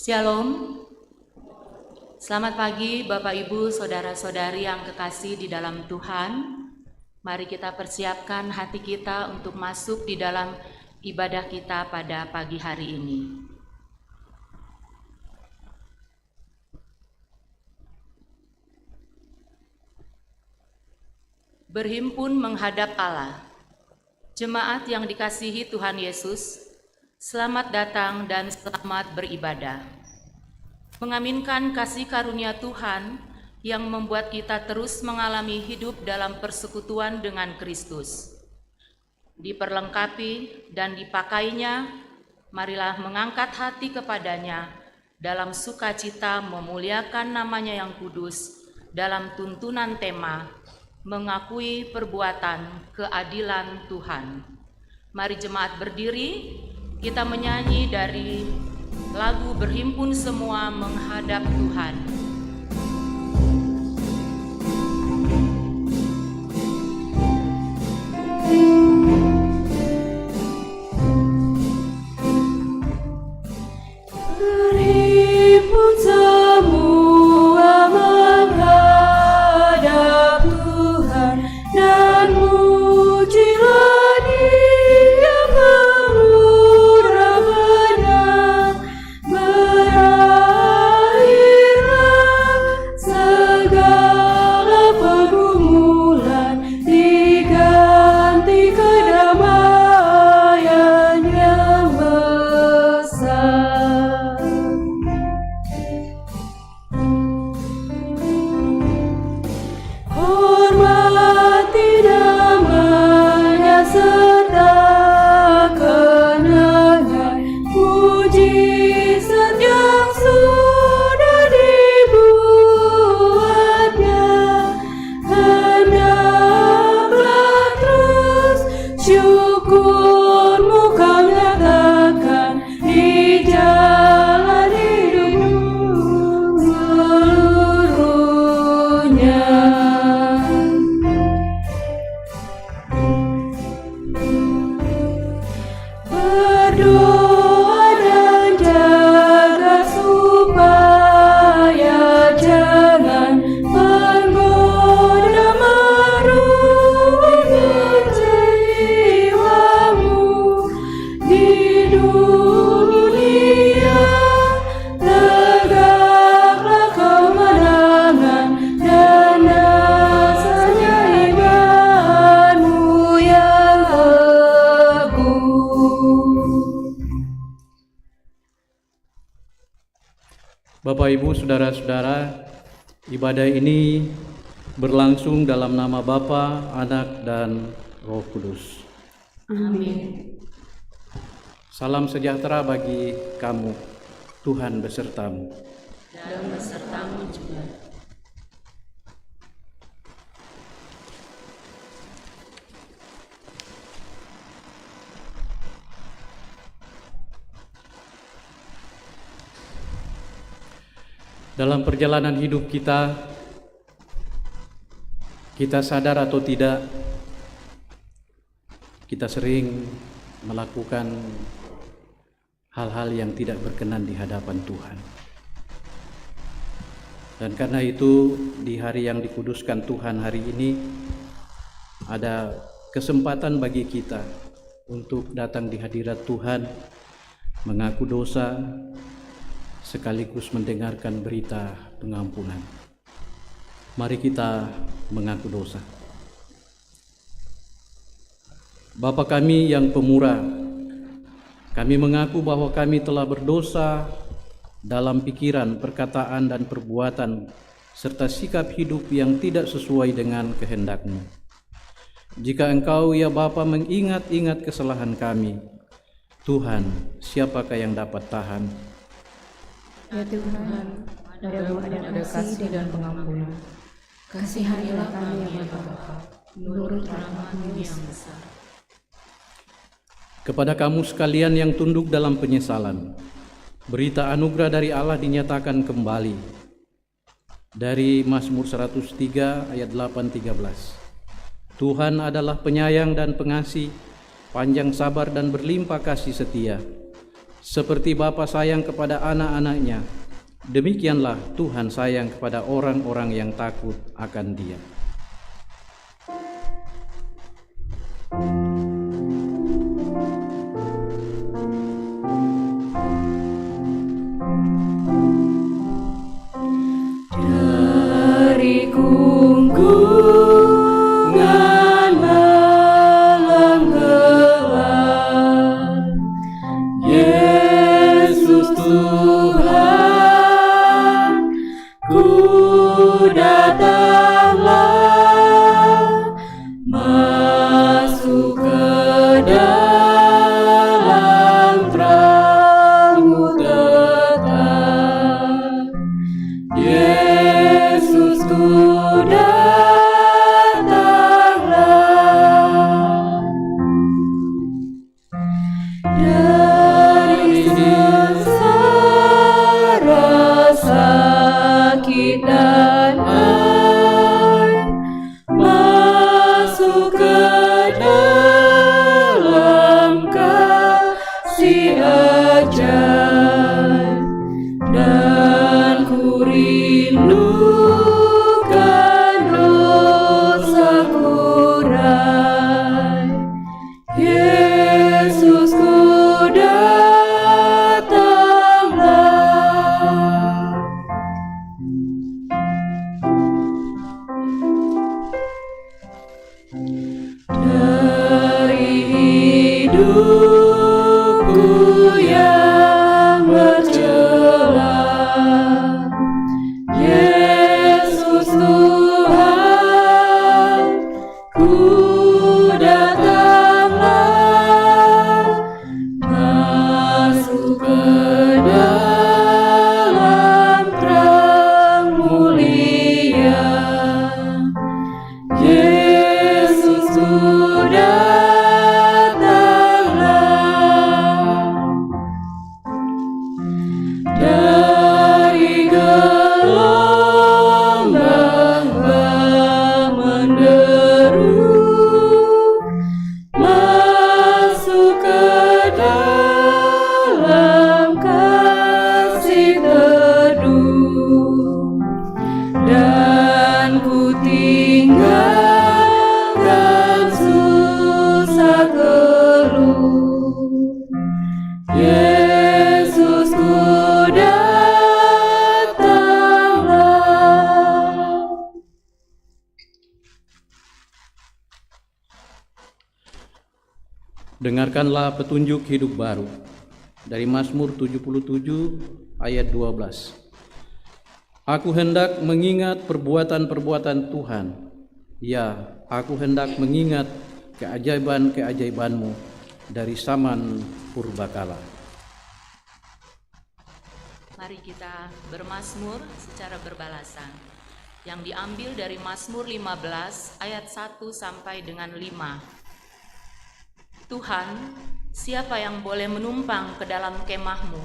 Shalom. Selamat pagi Bapak Ibu, Saudara-saudari yang kekasih di dalam Tuhan. Mari kita persiapkan hati kita untuk masuk di dalam ibadah kita pada pagi hari ini. Berhimpun menghadap Allah. Jemaat yang dikasihi Tuhan Yesus, selamat datang dan selamat beribadah. Mengaminkan kasih karunia Tuhan yang membuat kita terus mengalami hidup dalam persekutuan dengan Kristus. Diperlengkapi dan dipakainya, marilah mengangkat hati kepadanya dalam sukacita memuliakan namanya yang kudus dalam tuntunan tema mengakui perbuatan keadilan Tuhan. Mari jemaat berdiri, kita menyanyi dari lagu Berhimpun Semua Menghadap Tuhan. Berhimpun semua menghadap Tuhan dan mujilah Dia pemurah benar. Berakhirlah segala pergumulan, diganti kedamaian yang besar. Hormati namanya serta kenangan mujizat yang sudah dibuatnya. Hendaklah terus syukurmu kau nyatakan di jalan hidupmu seluruhnya. Berdoa dan jaga supaya jangan menggoda merugikan jiwamu di dunia. Tegaklah kemenangan dan dasarnya imanmu yang teguh. Bapak, Ibu, Saudara-saudara, ibadah ini berlangsung dalam nama Bapa, Anak, dan Roh Kudus. Amin. Salam sejahtera bagi kamu, Tuhan besertamu. Dan besertamu juga. Dalam perjalanan hidup kita sadar atau tidak, kita sering melakukan hal-hal yang tidak berkenan di hadapan Tuhan. Dan karena itu, di hari yang dikuduskan Tuhan hari ini, ada kesempatan bagi kita untuk datang di hadirat Tuhan, mengaku dosa, sekaligus mendengarkan berita pengampunan. Mari kita mengaku dosa. Bapa kami yang pemurah, kami mengaku bahwa kami telah berdosa dalam pikiran, perkataan, dan perbuatan, serta sikap hidup yang tidak sesuai dengan kehendak-Mu. Jika Engkau, ya Bapa, mengingat-ingat kesalahan kami, Tuhan, siapakah yang dapat tahan? Ya Tuhan, padamu ada kasih dan pengampunan. Kasihanilah kami ya Bapa, menurut rahmat-Mu yang besar. Kepada kamu sekalian yang tunduk dalam penyesalan, berita anugerah dari Allah dinyatakan kembali. Dari Mazmur 103 ayat 8-13. Tuhan adalah penyayang dan pengasih, panjang sabar dan berlimpah kasih setia. Seperti Bapa sayang kepada anak-anaknya, demikianlah Tuhan sayang kepada orang-orang yang takut akan Dia. Dari gunggungan malam gelap, Yesus Tuhan, ku datanglah, masuk ke dalam terang-Mu tetap. Yesus ku datanglah, dari sengsara sakit dan air, masuk ke dalam kasih ajaib, dan ku rindukan dosaku rai. Yesus ku datanglah. Dari hidupku yang bercela, Yesus Tuhan, ku datanglah, masuk ke dalam terang mulia. Yesus ku datanglah, dari gelombang menderu, masuk ke dalam kasih teduh, dan ku tinggalkan susah keluh. Yesus ku datanglah. Dengarkanlah petunjuk hidup baru dari Mazmur 77 ayat 12. Aku hendak mengingat perbuatan-perbuatan Tuhan. Ya, aku hendak mengingat keajaiban-keajaiban-Mu dari zaman purbakala. Mari kita bermazmur secara berbalasan yang diambil dari Mazmur 15 ayat 1 sampai dengan 5. Tuhan, siapa yang boleh menumpang ke dalam kemah-Mu?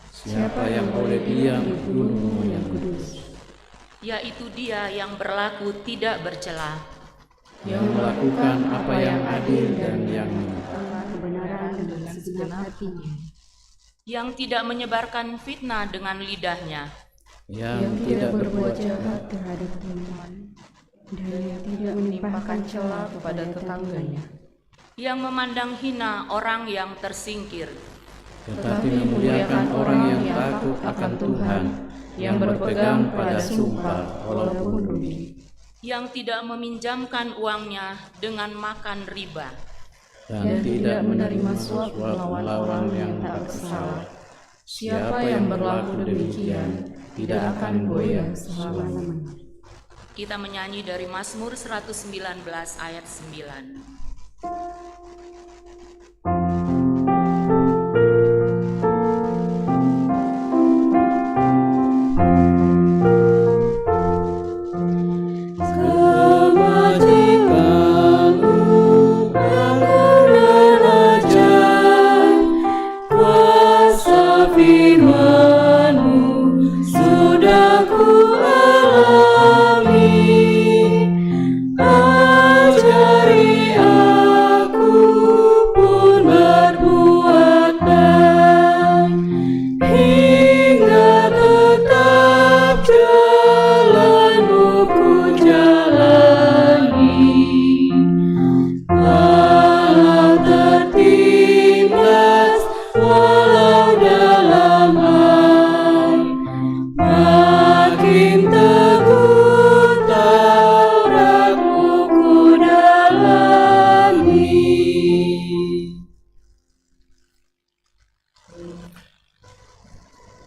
Siapa yang boleh diam di gunung-Mu yang kudus? Yaitu Dia yang berlaku tidak bercela, Yang melakukan apa yang adil dan yang kebenaran dengan segenap hatinya, yang tidak menyebarkan fitnah dengan lidahnya, yang tidak berbuat jahat terhadap teman, dan yang tidak menimpakan cela kepada tetangganya, yang memandang hina orang yang tersingkir, tetapi memuliakan orang yang takut akan Tuhan, yang berpegang pada sumpah walaupun rugi, yang tidak meminjamkan uangnya dengan makan riba, dan tidak menerima suap melawan yang tak bersalah. Siapa yang berlaku demikian tidak akan goyah selama-lamanya. Kita menyanyi dari Mazmur 119 ayat 9. Firman-Mu sudah ku alami, ajari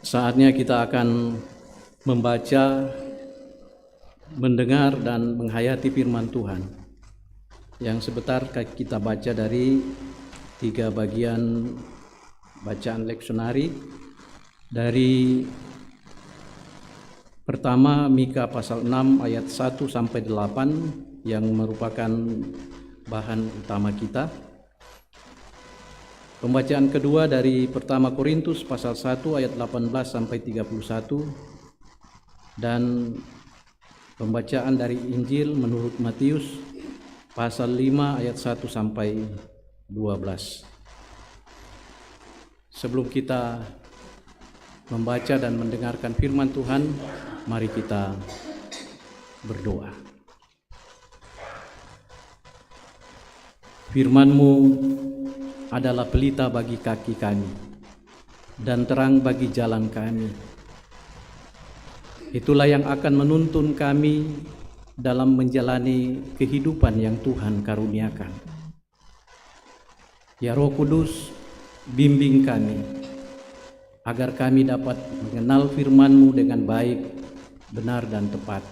Saatnya kita akan membaca, mendengar, dan menghayati firman Tuhan yang sebentar kita baca dari 3 bagian bacaan leksionari. Dari pertama Mika pasal 6 ayat 1 sampai 8 yang merupakan bahan utama kita. Pembacaan kedua dari pertama Korintus pasal 1 ayat 18 sampai 31, dan pembacaan dari Injil menurut Matius pasal 5 ayat 1 sampai 12. Sebelum kita membaca dan mendengarkan firman Tuhan, mari kita berdoa. Firman-Mu adalah pelita bagi kaki kami dan terang bagi jalan kami. Itulah yang akan menuntun kami dalam menjalani kehidupan yang Tuhan karuniakan. Ya Roh Kudus, bimbing kami agar kami dapat mengenal firman-Mu dengan baik, benar, dan tepat.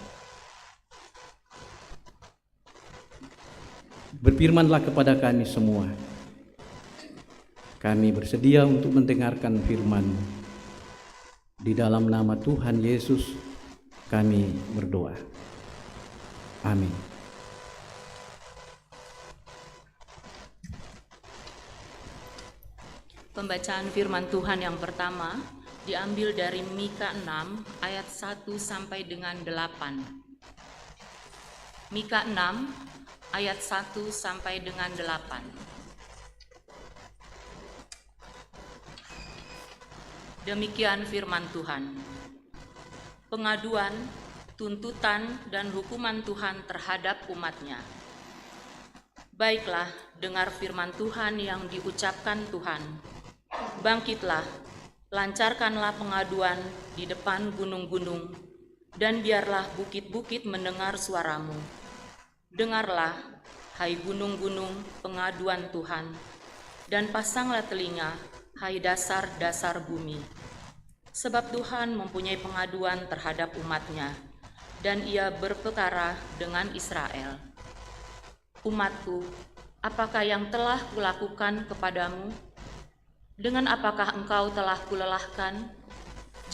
Berfirmanlah kepada kami semua. Kami bersedia untuk mendengarkan firman-Mu. Di dalam nama Tuhan Yesus kami berdoa. Amin. Pembacaan firman Tuhan yang pertama diambil dari Mika 6 ayat 1 sampai dengan 8. Mika 6 ayat 1 sampai dengan 8. Demikian firman Tuhan. Pengaduan, tuntutan, dan hukuman Tuhan terhadap umat-Nya. Baiklah, dengar firman Tuhan yang diucapkan Tuhan. Bangkitlah, lancarkanlah pengaduan di depan gunung-gunung, dan biarlah bukit-bukit mendengar suaramu. Dengarlah, hai gunung-gunung, pengaduan Tuhan, dan pasanglah telinga, hai dasar-dasar bumi. Sebab Tuhan mempunyai pengaduan terhadap umat-Nya, dan Ia berperkara dengan Israel. Umatku, apakah yang telah kulakukan kepadamu? Dengan apakah engkau telah kulelahkan?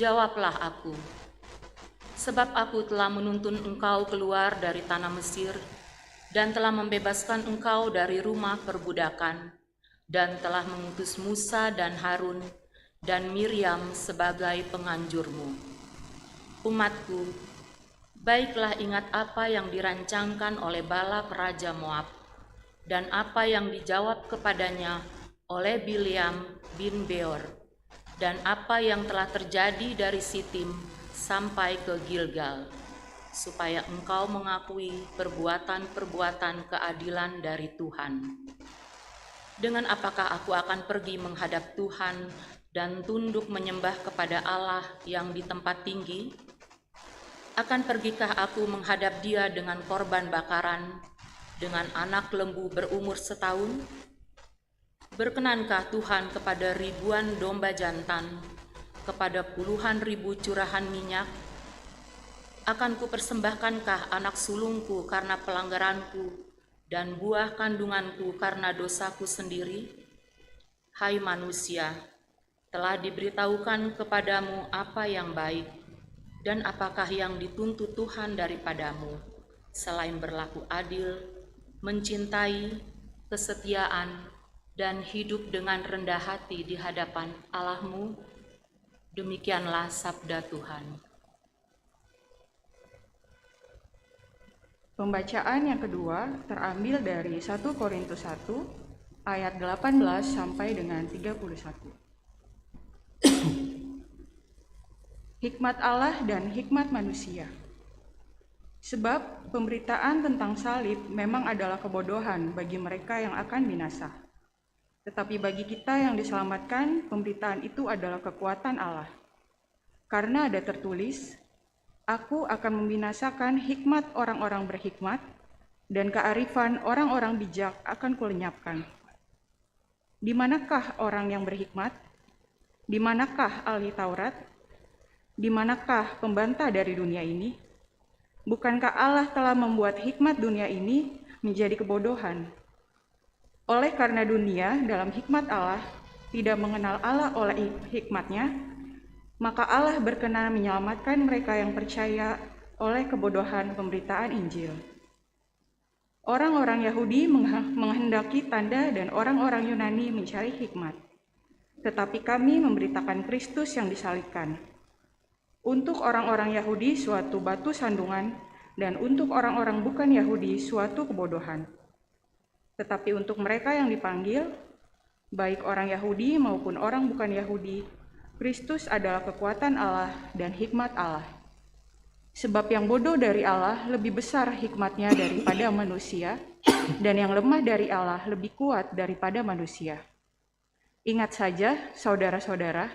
Jawablah aku. Sebab aku telah menuntun engkau keluar dari tanah Mesir, dan telah membebaskan engkau dari rumah perbudakan, dan telah mengutus Musa dan Harun dan Miriam sebagai penganjurmu. Umatku, baiklah ingat apa yang dirancangkan oleh Balak Raja Moab, dan apa yang dijawab kepadanya oleh Bileam bin Beor, dan apa yang telah terjadi dari Sitim sampai ke Gilgal, supaya engkau mengakui perbuatan-perbuatan keadilan dari Tuhan. Dengan apakah aku akan pergi menghadap Tuhan dan tunduk menyembah kepada Allah yang di tempat tinggi? Akan pergikah aku menghadap Dia dengan korban bakaran, dengan anak lembu berumur setahun? Berkenankah Tuhan kepada ribuan domba jantan, kepada puluhan ribu curahan minyak? Akan kupersembahkankah anak sulungku karena pelanggaranku, dan buah kandunganku karena dosaku sendiri? Hai manusia, telah diberitahukan kepadamu apa yang baik, dan apakah yang dituntut Tuhan daripadamu, selain berlaku adil, mencintai, kesetiaan, dan hidup dengan rendah hati di hadapan Allahmu? Demikianlah sabda Tuhan. Pembacaan yang kedua terambil dari 1 Korintus 1 ayat 18 sampai dengan 31. Hikmat Allah dan hikmat manusia. Sebab pemberitaan tentang salib memang adalah kebodohan bagi mereka yang akan binasa. Tetapi bagi kita yang diselamatkan, pemberitaan itu adalah kekuatan Allah. Karena ada tertulis, Aku akan membinasakan hikmat orang-orang berhikmat, dan kearifan orang-orang bijak akan kulenyapkan. Di manakah orang yang berhikmat? Di manakah ahli Taurat? Di manakah pembantah dari dunia ini? Bukankah Allah telah membuat hikmat dunia ini menjadi kebodohan? Oleh karena dunia dalam hikmat Allah tidak mengenal Allah oleh hikmatnya, maka Allah berkenan menyelamatkan mereka yang percaya oleh kebodohan pemberitaan Injil. Orang-orang Yahudi menghendaki tanda dan orang-orang Yunani mencari hikmat. Tetapi kami memberitakan Kristus yang disalibkan. Untuk orang-orang Yahudi suatu batu sandungan, dan untuk orang-orang bukan Yahudi suatu kebodohan. Tetapi untuk mereka yang dipanggil, baik orang Yahudi maupun orang bukan Yahudi, Kristus adalah kekuatan Allah dan hikmat Allah. Sebab yang bodoh dari Allah lebih besar hikmatnya daripada manusia, dan yang lemah dari Allah lebih kuat daripada manusia. Ingat saja, saudara-saudara,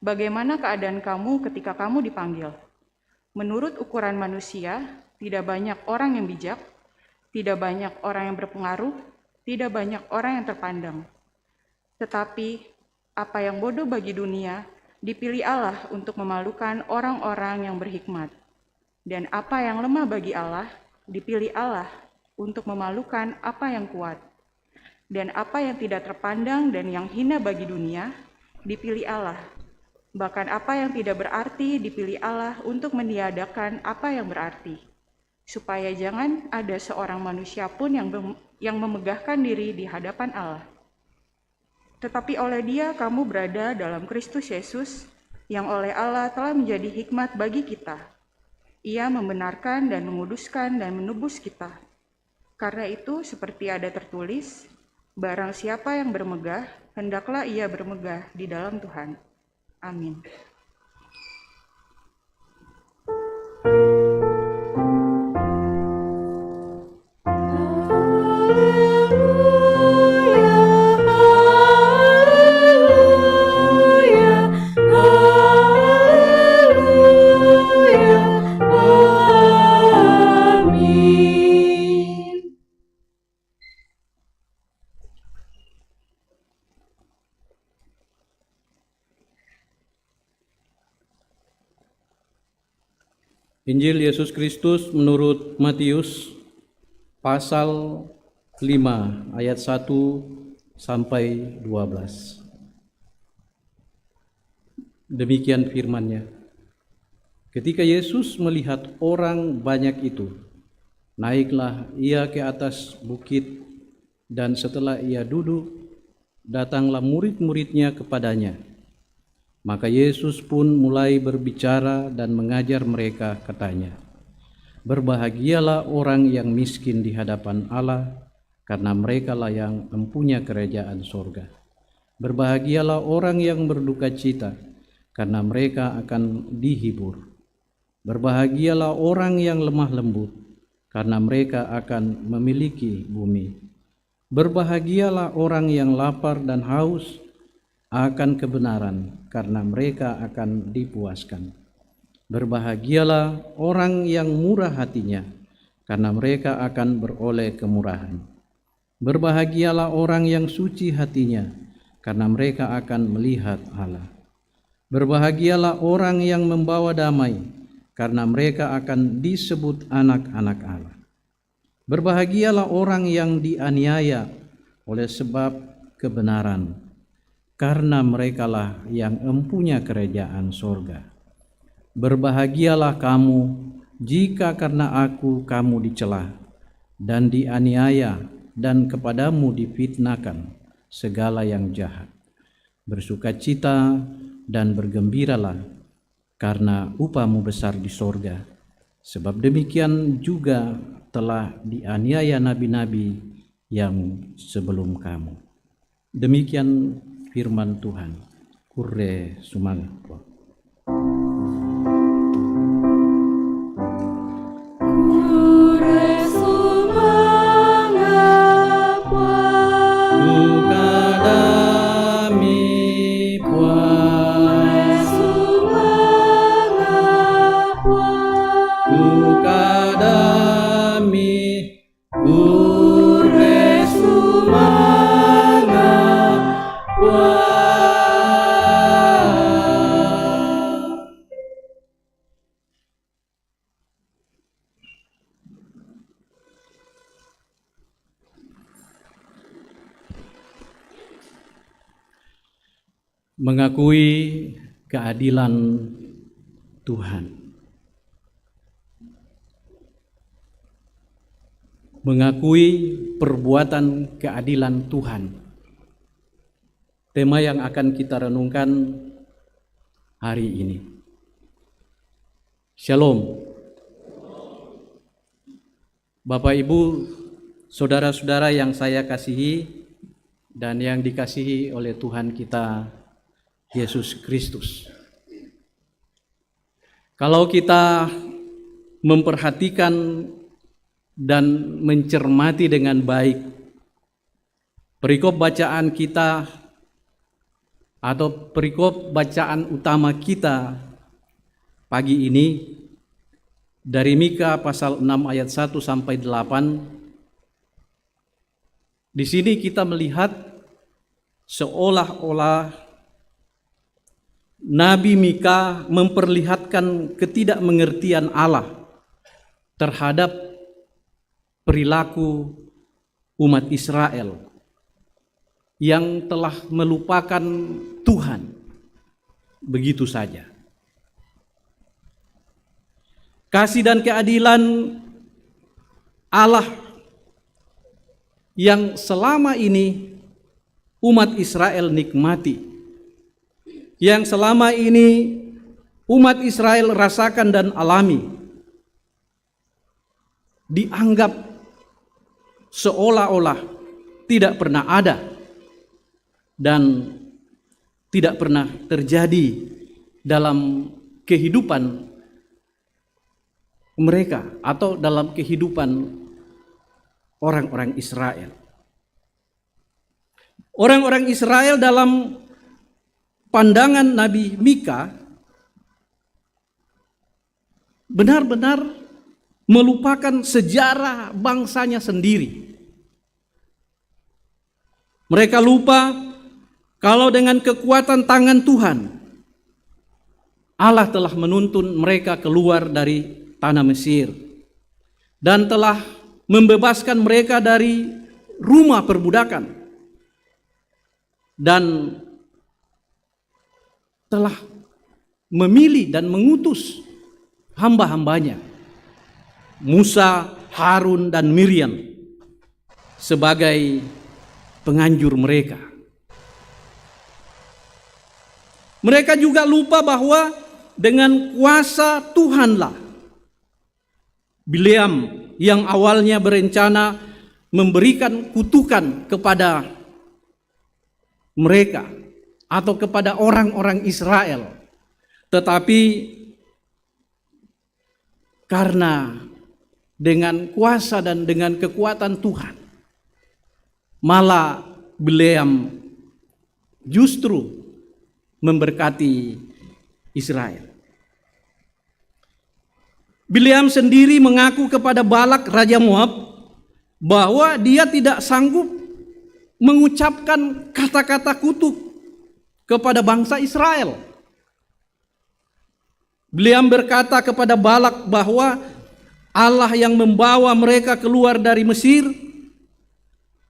bagaimana keadaan kamu ketika kamu dipanggil. Menurut ukuran manusia, tidak banyak orang yang bijak, tidak banyak orang yang berpengaruh, tidak banyak orang yang terpandang. Tetapi, apa yang bodoh bagi dunia, dipilih Allah untuk memalukan orang-orang yang berhikmat. Dan apa yang lemah bagi Allah, dipilih Allah untuk memalukan apa yang kuat. Dan apa yang tidak terpandang dan yang hina bagi dunia, dipilih Allah. Bahkan apa yang tidak berarti dipilih Allah untuk meniadakan apa yang berarti, supaya jangan ada seorang manusia pun yang memegahkan diri di hadapan Allah. Tetapi oleh Dia kamu berada dalam Kristus Yesus, yang oleh Allah telah menjadi hikmat bagi kita. Ia membenarkan dan menguduskan dan menebus kita. Karena itu seperti ada tertulis, barang siapa yang bermegah, hendaklah ia bermegah di dalam Tuhan. Amin. Injil Yesus Kristus menurut Matius pasal 5 ayat 1 sampai 12. Demikian firman-Nya. Ketika Yesus melihat orang banyak itu, naiklah ia ke atas bukit, dan setelah ia duduk, datanglah murid-murid-Nya kepadanya. Maka Yesus pun mulai berbicara dan mengajar mereka, katanya, "Berbahagialah orang yang miskin di hadapan Allah, karena merekalah yang mempunyai kerajaan sorga. Berbahagialah orang yang berduka cita, karena mereka akan dihibur. Berbahagialah orang yang lemah lembut, karena mereka akan memiliki bumi. Berbahagialah orang yang lapar dan haus akan kebenaran, karena mereka akan dipuaskan. Berbahagialah orang yang murah hatinya, karena mereka akan beroleh kemurahan. Berbahagialah orang yang suci hatinya, karena mereka akan melihat Allah. Berbahagialah orang yang membawa damai, karena mereka akan disebut anak-anak Allah. Berbahagialah orang yang dianiaya oleh sebab kebenaran, karena merekalah yang mempunyai kerajaan sorga. Berbahagialah kamu jika karena aku kamu dicela dan dianiaya dan kepadamu difitnahkan segala yang jahat. Bersukacita dan bergembiralah, karena upahmu besar di sorga. Sebab demikian juga telah dianiaya nabi-nabi yang sebelum kamu." Demikian firman Tuhan. Kure sumangapwa. Kure sumangapwa. Tukadami pwa. Kure sumangapwa. Tukadami Kure sumangapwa. mengakui keadilan Tuhan, mengakui perbuatan keadilan Tuhan. Tema yang akan kita renungkan hari ini. Shalom. Bapak, Ibu, saudara-saudara yang saya kasihi dan yang dikasihi oleh Tuhan kita Yesus Kristus. Kalau kita memperhatikan dan mencermati dengan baik perikop bacaan kita atau perikop bacaan utama kita pagi ini dari Mika pasal 6 ayat 1 sampai 8. Di sini kita melihat seolah-olah Nabi Mika memperlihatkan ketidakmengertian Allah terhadap perilaku umat Israel yang telah melupakan Tuhan begitu saja. Kasih dan keadilan Allah yang selama ini umat Israel nikmati, yang selama ini umat Israel rasakan dan alami, dianggap seolah-olah tidak pernah ada dan tidak pernah terjadi dalam kehidupan mereka atau dalam kehidupan orang-orang Israel. Orang-orang Israel dalam pandangan Nabi Mika benar-benar melupakan sejarah bangsanya sendiri. Mereka lupa kalau dengan kekuatan tangan Tuhan, Allah telah menuntun mereka keluar dari tanah Mesir dan telah membebaskan mereka dari rumah perbudakan dan telah memilih dan mengutus hamba-hambanya Musa, Harun, dan Miriam sebagai penganjur mereka. Mereka juga lupa bahwa dengan kuasa Tuhanlah Bileam yang awalnya berencana memberikan kutukan kepada mereka atau kepada orang-orang Israel, tetapi karena dengan kuasa dan dengan kekuatan Tuhan, malah Bileam justru memberkati Israel. Bileam sendiri mengaku kepada Balak Raja Moab bahwa dia tidak sanggup mengucapkan kata-kata kutuk kepada bangsa Israel. Bileam berkata kepada Balak bahwa Allah yang membawa mereka keluar dari Mesir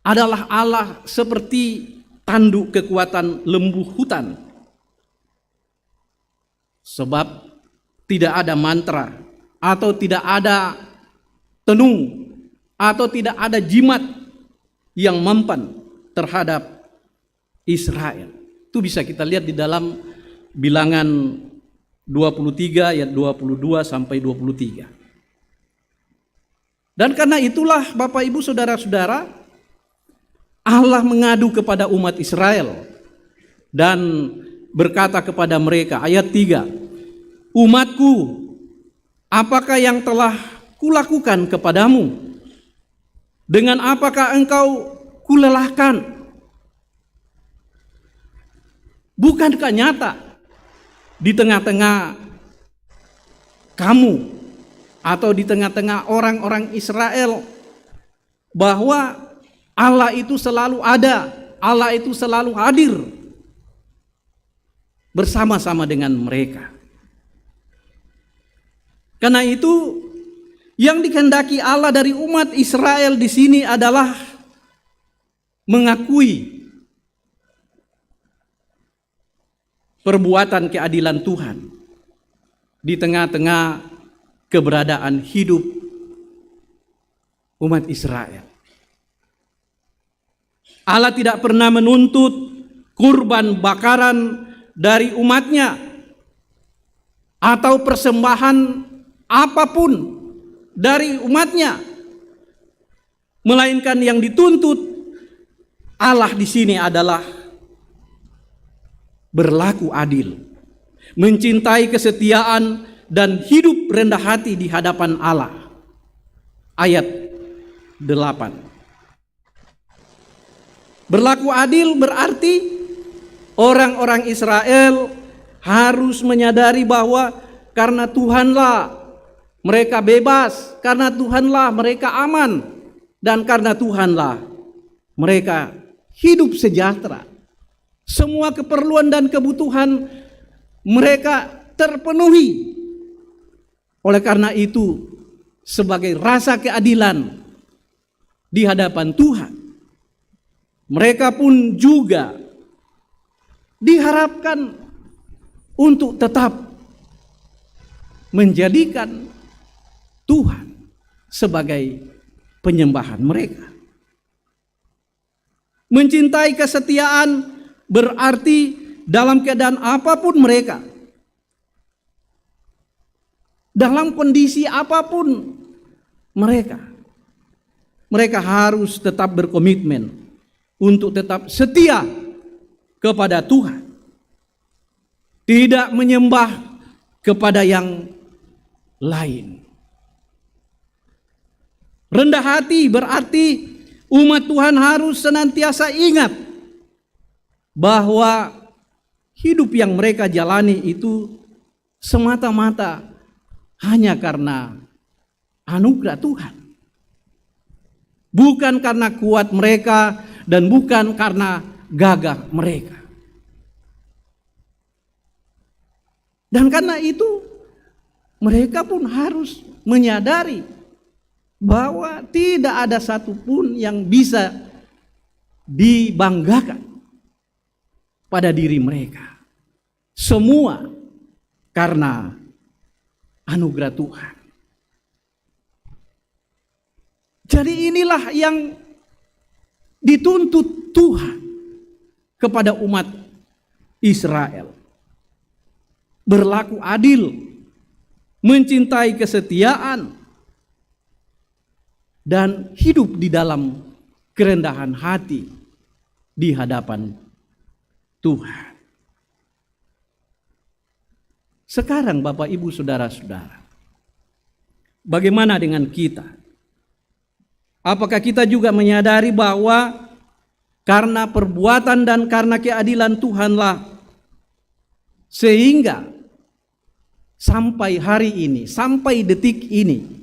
adalah Allah seperti tanduk kekuatan lembu hutan. Sebab tidak ada mantra atau tidak ada tenung atau tidak ada jimat yang mempan terhadap Israel. Itu bisa kita lihat di dalam Bilangan 23 ayat 22 sampai 23. Dan karena itulah Bapak Ibu Saudara-saudara, Allah mengadu kepada umat Israel dan berkata kepada mereka, ayat 3, "Umatku, apakah yang telah kulakukan kepadamu? Dengan apakah engkau kulelahkan? Bukankah nyata di tengah-tengah kamu atau di tengah-tengah orang-orang Israel bahwa Allah itu selalu ada, Allah itu selalu hadir bersama-sama dengan mereka. Karena itu yang dikehendaki Allah dari umat Israel di sini adalah mengakui perbuatan keadilan Tuhan di tengah-tengah keberadaan hidup umat Israel. Allah tidak pernah menuntut kurban bakaran dari umatnya atau persembahan apapun dari umatnya, melainkan yang dituntut Allah di sini adalah berlaku adil, mencintai kesetiaan dan hidup rendah hati di hadapan Allah. Ayat 8. Berlaku adil berarti orang-orang Israel harus menyadari bahwa karena Tuhanlah mereka bebas, karena Tuhanlah mereka aman, dan karena Tuhanlah mereka hidup sejahtera. Semua keperluan dan kebutuhan mereka terpenuhi. Oleh karena itu, sebagai rasa keadilan di hadapan Tuhan, mereka pun juga diharapkan untuk tetap menjadikan Tuhan sebagai penyembahan mereka. Mencintai kesetiaan berarti dalam keadaan apapun mereka, dalam kondisi apapun mereka harus tetap berkomitmen untuk tetap setia kepada Tuhan, tidak menyembah kepada yang lain. Rendah hati berarti umat Tuhan harus senantiasa ingat bahwa hidup yang mereka jalani itu semata-mata hanya karena anugerah Tuhan, bukan karena kuat mereka dan bukan karena gagah mereka. Dan karena itu mereka pun harus menyadari bahwa tidak ada satupun yang bisa dibanggakan pada diri mereka. Semua karena anugerah Tuhan. Jadi inilah yang dituntut Tuhan kepada umat Israel. Berlaku adil, mencintai kesetiaan, dan hidup di dalam kerendahan hati di hadapan Tuhan. Sekarang Bapak Ibu Saudara-saudara, bagaimana dengan kita? Apakah kita juga menyadari bahwa karena perbuatan dan karena keadilan Tuhanlah sehingga sampai hari ini, sampai detik ini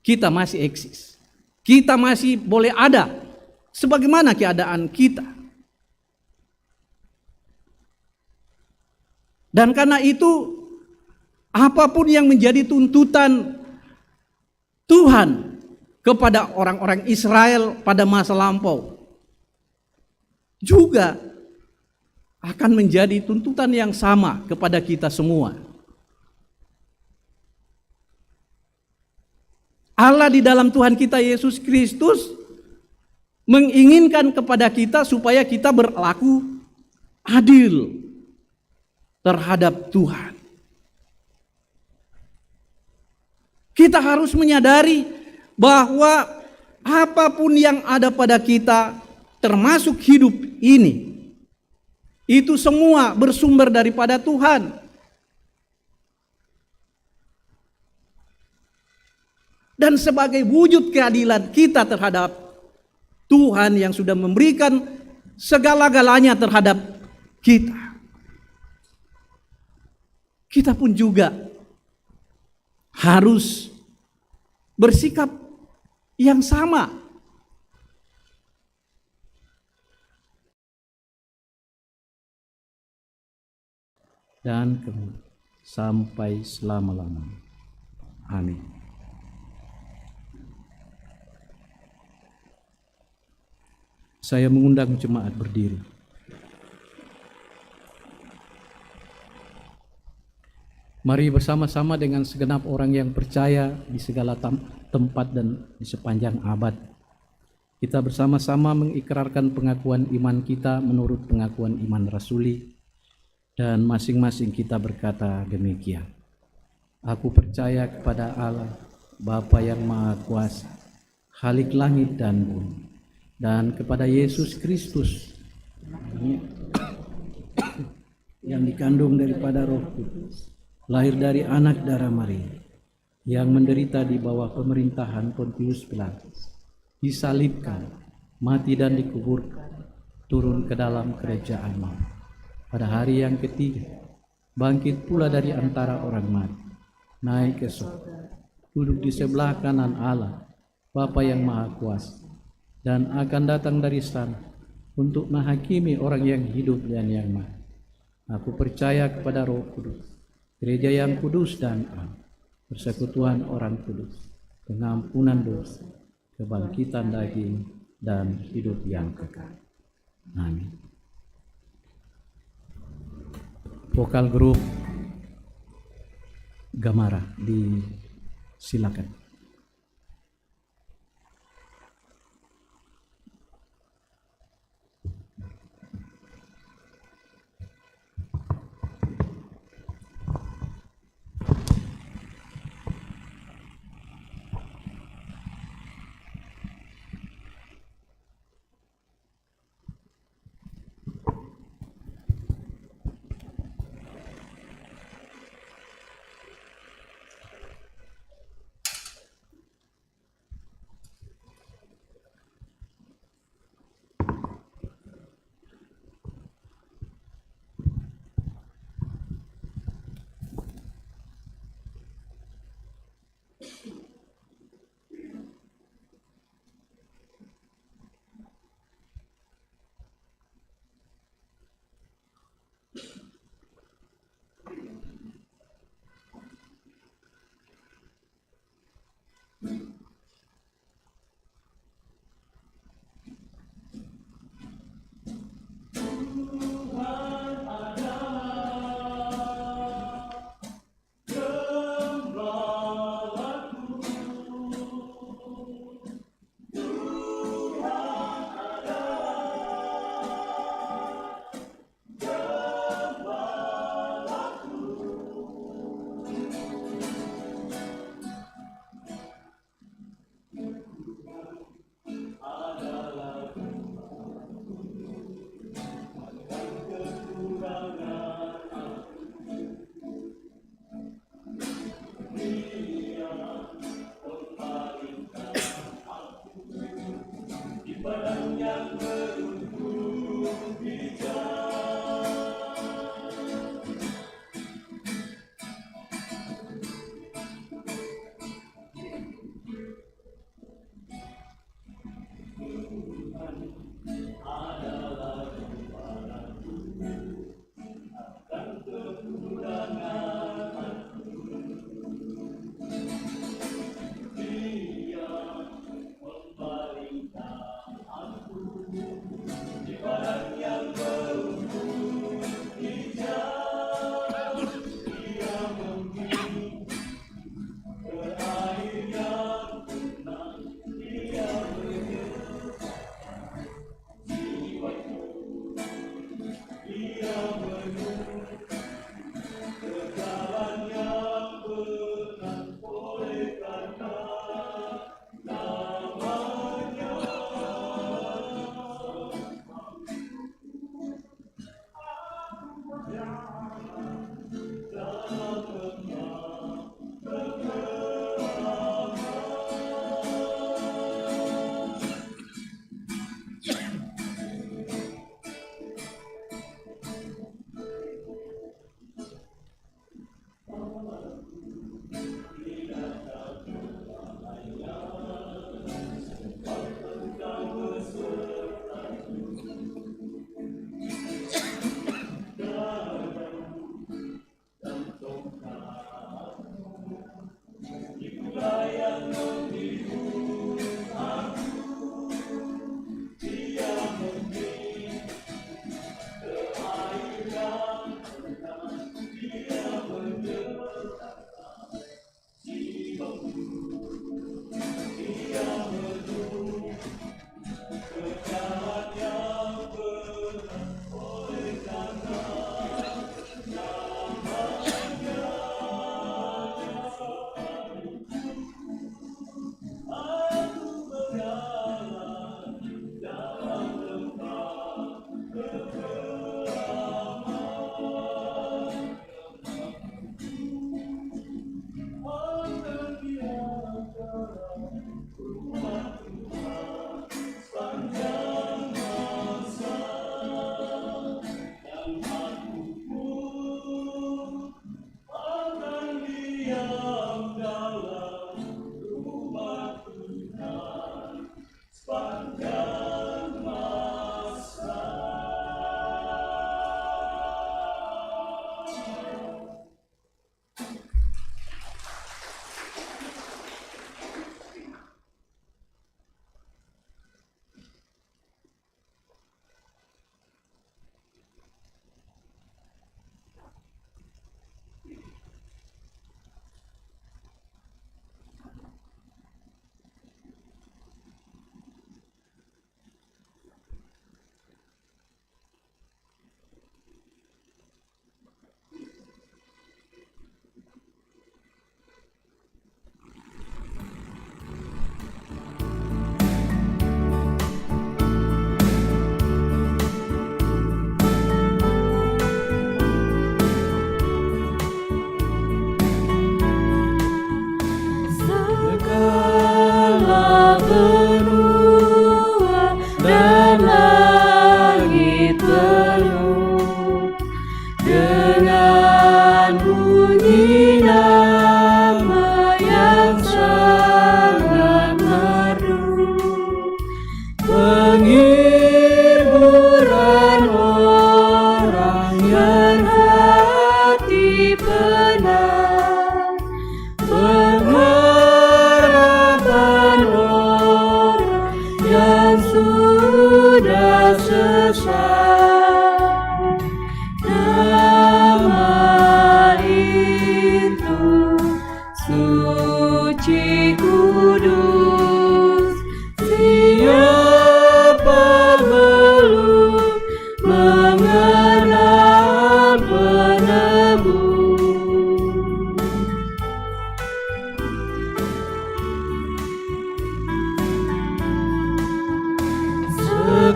kita masih eksis. Kita masih boleh ada sebagaimana keadaan kita. Dan karena itu apapun yang menjadi tuntutan Tuhan kepada orang-orang Israel pada masa lampau juga akan menjadi tuntutan yang sama kepada kita semua. Allah di dalam Tuhan kita Yesus Kristus menginginkan kepada kita supaya kita berlaku adil terhadap Tuhan. Kita harus menyadari bahwa apapun yang ada pada kita, termasuk hidup ini, itu semua bersumber daripada Tuhan. Dan sebagai wujud keadilan kita terhadap Tuhan yang sudah memberikan segala-galanya terhadap kita, kita pun juga harus bersikap yang sama. Dan sampai selama-lamanya. Amin. Saya mengundang jemaat berdiri. Mari bersama-sama dengan segenap orang yang percaya di segala tempat dan di sepanjang abad. Kita bersama-sama mengikrarkan pengakuan iman kita menurut pengakuan iman rasuli, dan masing-masing kita berkata demikian. Aku percaya kepada Allah, Bapa yang Maha Kuasa, Khalik langit dan bumi, dan kepada Yesus Kristus yang dikandung daripada Roh Kudus, lahir dari anak darah Maria, yang menderita di bawah pemerintahan Pontius Pilatus, disalibkan, mati dan dikuburkan, turun ke dalam kerajaan maut. Pada hari yang ketiga, bangkit pula dari antara orang mati, naik ke surga, duduk di sebelah kanan Allah, Bapa yang Maha Kuasa, dan akan datang dari sana untuk menghakimi orang yang hidup dan yang mati. Aku percaya kepada Roh Kudus, gereja yang kudus dan am, persekutuan orang kudus, pengampunan dosa, kebangkitan daging, dan hidup yang kekal. Amin. Vokal grup Gamara disilakan.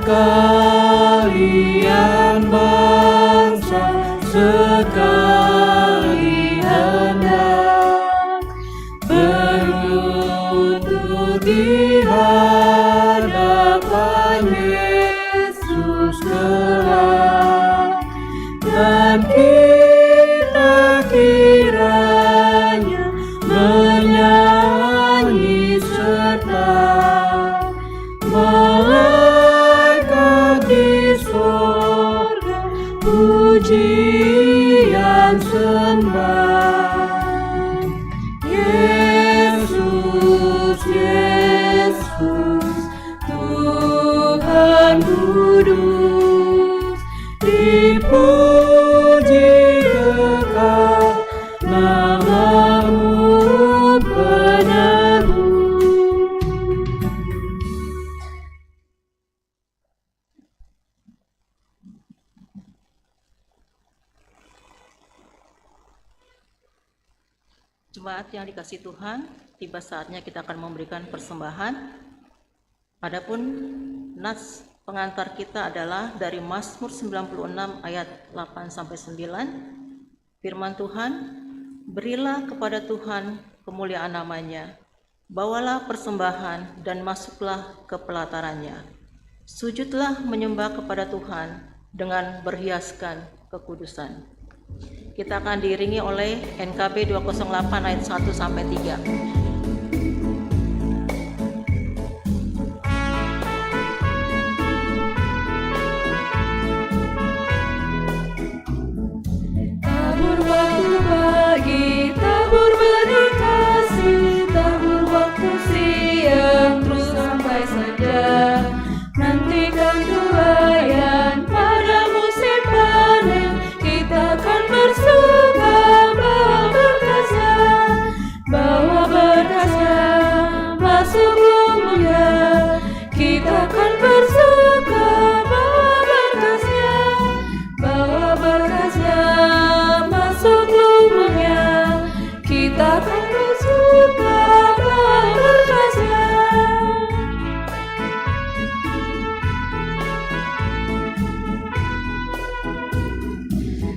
sekalian bangsa, sekalian hendak berlutut di hadapan Yesus kelak, dan kita kiranya menyanyi serta malaikat di sorga pujian sembah. Yesus, Yesus, Tuhan kudus, dipuji kekal nama-Mu penebus. Jemaat yang dikasihi Tuhan, tiba saatnya kita akan memberikan persembahan. Adapun nas pengantar kita adalah dari Mazmur 96 ayat 8-9. Firman Tuhan, berilah kepada Tuhan kemuliaan namanya, bawalah persembahan dan masuklah ke pelatarannya. Sujudlah menyembah kepada Tuhan dengan berhiaskan kekudusan. Kita akan diiringi oleh NKB 208 ayat 1-3. Tabur waktu pagi, tabur benih kasih, tabur waktu siang, terus sampai senja. Nantikan tuaian pada musim panen, kita akan bersuka bawa berkasnya, bawa berkasnya masuk rumahnya. Kita akan bersuka bawa berkasnya, bawa berkasnya masuk rumahnya. Kita akan bersuka bawa berkasnya.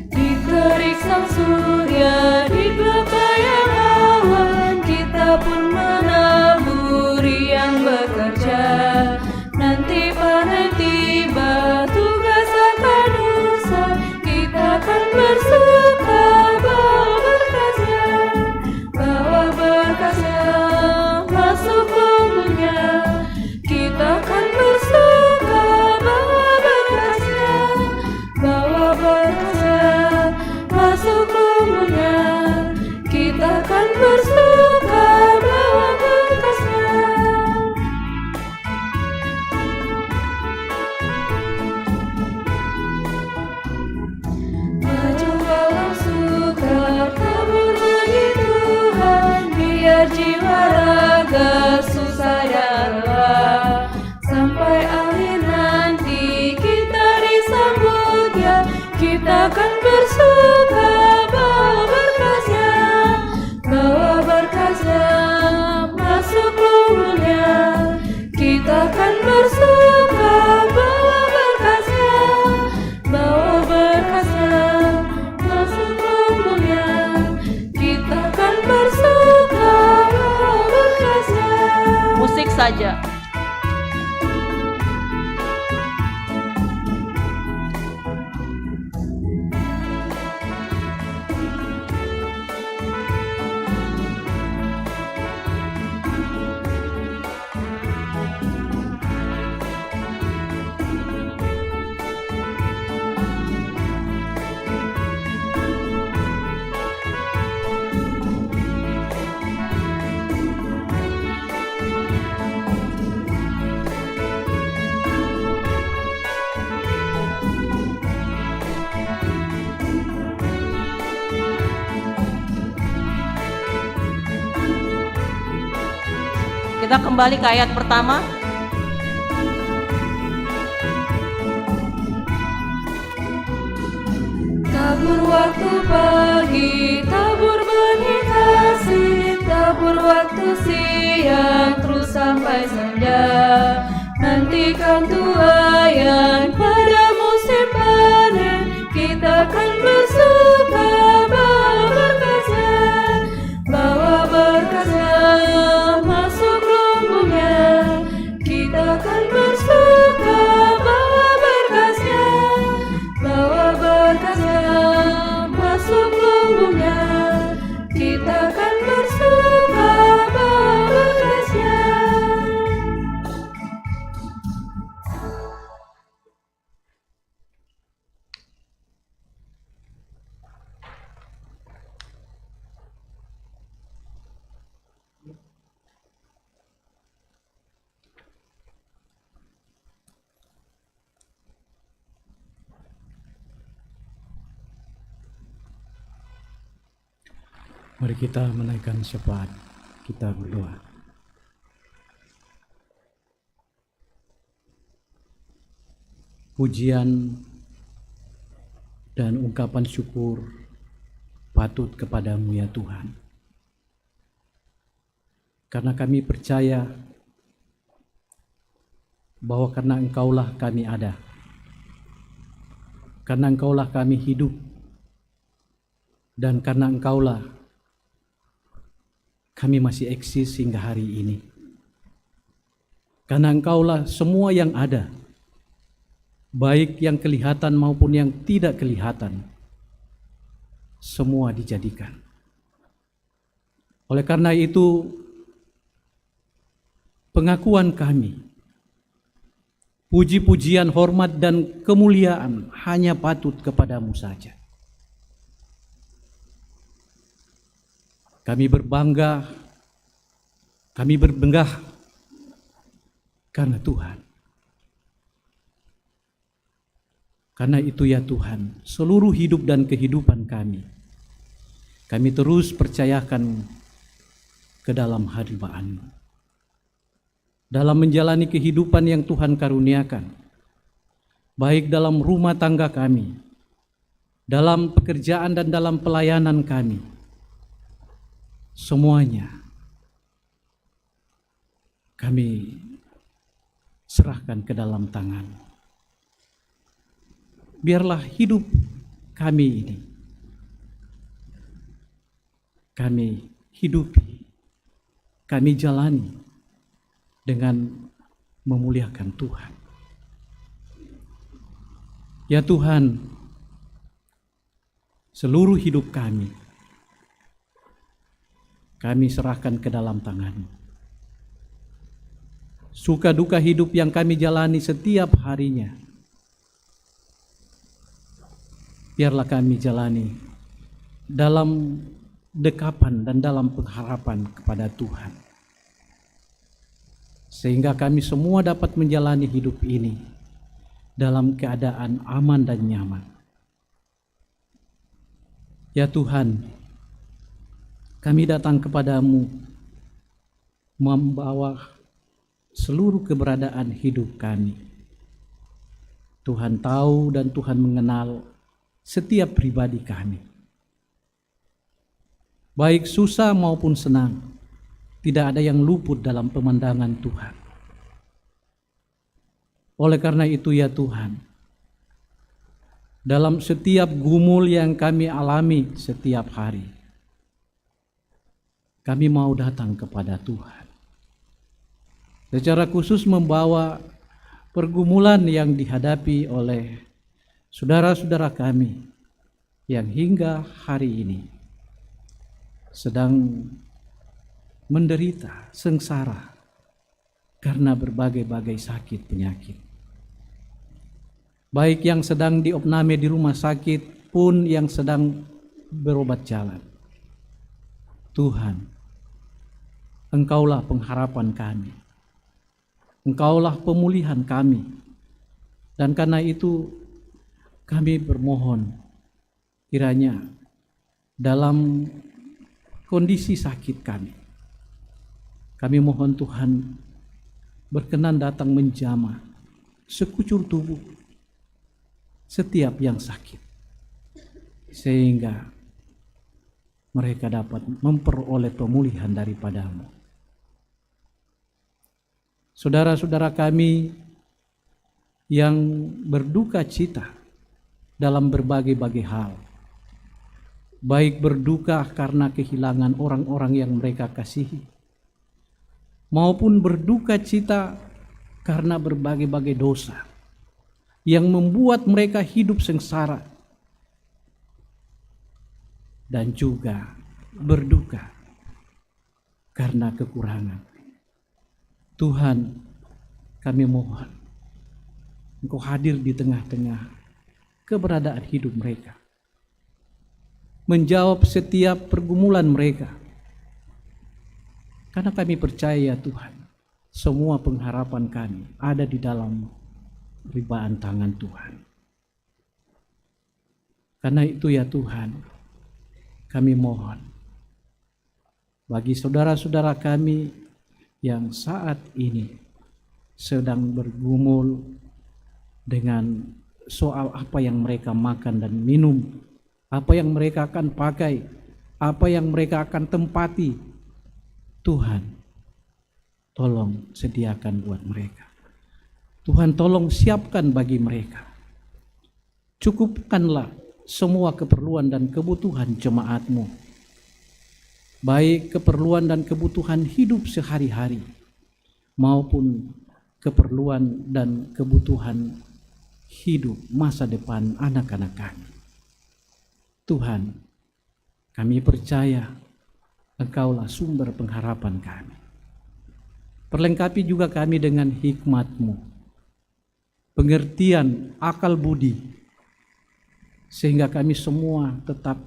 Diterik sang surya di bebayang awan, kita pun menaburi yang bekerja. Nanti panen tiba, tugas akan usai, kita akan bersuka bawa berkasnya, bawa berkasnya masuk rumahnya. Kita akan bersuka bawa berkasnya, bawa berkasnya masuk rumahnya. Kita akan bersuka bawa berkasnya. Maju walau sukar, tabur bagi Tuhan, biar jiwa raga susah dan lelah. Sampai akhir nanti kita disambutnya, kita akan bersuka bawa berkasnya, bawa berkasnya masuk rumahnya. Kita akan bersuka bawa berkasnya, bawa berkasnya masuk rumahnya. Kita akan bersuka bawa berkasnya. Musik saja. Kita kembali ke ayat pertama. Tabur waktu pagi, tabur benih kasih, tabur waktu siang, terus sampai senja. Nantikan tuaian Mari kita menaikkan syafaat, kita berdoa. Pujian dan ungkapan syukur patut kepadamu ya Tuhan. Karena kami percaya bahwa karena Engkaulah kami ada. Karena Engkaulah kami hidup. Dan karena Engkaulah kami masih eksis hingga hari ini. Karena Engkaulah semua yang ada, baik yang kelihatan maupun yang tidak kelihatan, semua dijadikan. Oleh karena itu, pengakuan kami, puji-pujian, hormat, dan kemuliaan hanya patut kepadamu saja. Kami berbangga, kami berbengah karena Tuhan. Karena itu ya Tuhan, seluruh hidup dan kehidupan kami terus percayakan ke dalam hadirat-Mu. Dalam menjalani kehidupan yang Tuhan karuniakan, baik dalam rumah tangga kami, dalam pekerjaan dan dalam pelayanan kami, semuanya kami serahkan ke dalam tangan. Biarlah hidup kami ini, kami hidupi, kami jalani dengan memuliakan Tuhan. Ya Tuhan, seluruh hidup kami serahkan ke dalam tangan-Mu. Suka duka hidup yang kami jalani setiap harinya, biarlah kami jalani dalam dekapan dan dalam pengharapan kepada Tuhan. Sehingga kami semua dapat menjalani hidup ini dalam keadaan aman dan nyaman. Ya Tuhan, kami datang kepadamu membawa seluruh keberadaan hidup kami. Tuhan tahu dan Tuhan mengenal setiap pribadi kami. Baik susah maupun senang, tidak ada yang luput dalam pemandangan Tuhan. Oleh karena itu ya Tuhan, dalam setiap gumul yang kami alami setiap hari, kami mau datang kepada Tuhan. Secara khusus membawa pergumulan yang dihadapi oleh saudara-saudara kami yang hingga hari ini sedang menderita, sengsara karena berbagai-bagai sakit penyakit. Baik yang sedang diopname di rumah sakit pun yang sedang berobat jalan. Tuhan, Engkaulah pengharapan kami. Engkaulah pemulihan kami. Dan karena itu kami bermohon kiranya dalam kondisi sakit kami mohon Tuhan berkenan datang menjamah sekucur tubuh setiap yang sakit, sehingga mereka dapat memperoleh pemulihan daripada-Mu. Saudara-saudara kami yang berduka cita dalam berbagai-bagai hal, baik berduka karena kehilangan orang-orang yang mereka kasihi, maupun berduka cita karena berbagai-bagai dosa yang membuat mereka hidup sengsara, dan juga berduka karena kekurangan. Tuhan, kami mohon Engkau hadir di tengah-tengah keberadaan hidup mereka, menjawab setiap pergumulan mereka. Karena kami percaya Tuhan, semua pengharapan kami ada di dalam ribaan tangan Tuhan. Karena itu ya Tuhan, kami mohon bagi saudara-saudara kami yang saat ini sedang bergumul dengan soal apa yang mereka makan dan minum, apa yang mereka akan pakai, apa yang mereka akan tempati. Tuhan, tolong sediakan buat mereka. Tuhan, tolong siapkan bagi mereka. Cukupkanlah semua keperluan dan kebutuhan jemaat-Mu, baik keperluan dan kebutuhan hidup sehari-hari maupun keperluan dan kebutuhan hidup masa depan anak-anak kami. Tuhan, kami percaya Engkaulah sumber pengharapan kami. Perlengkapi juga kami dengan hikmat-Mu, pengertian, akal budi, sehingga kami semua tetap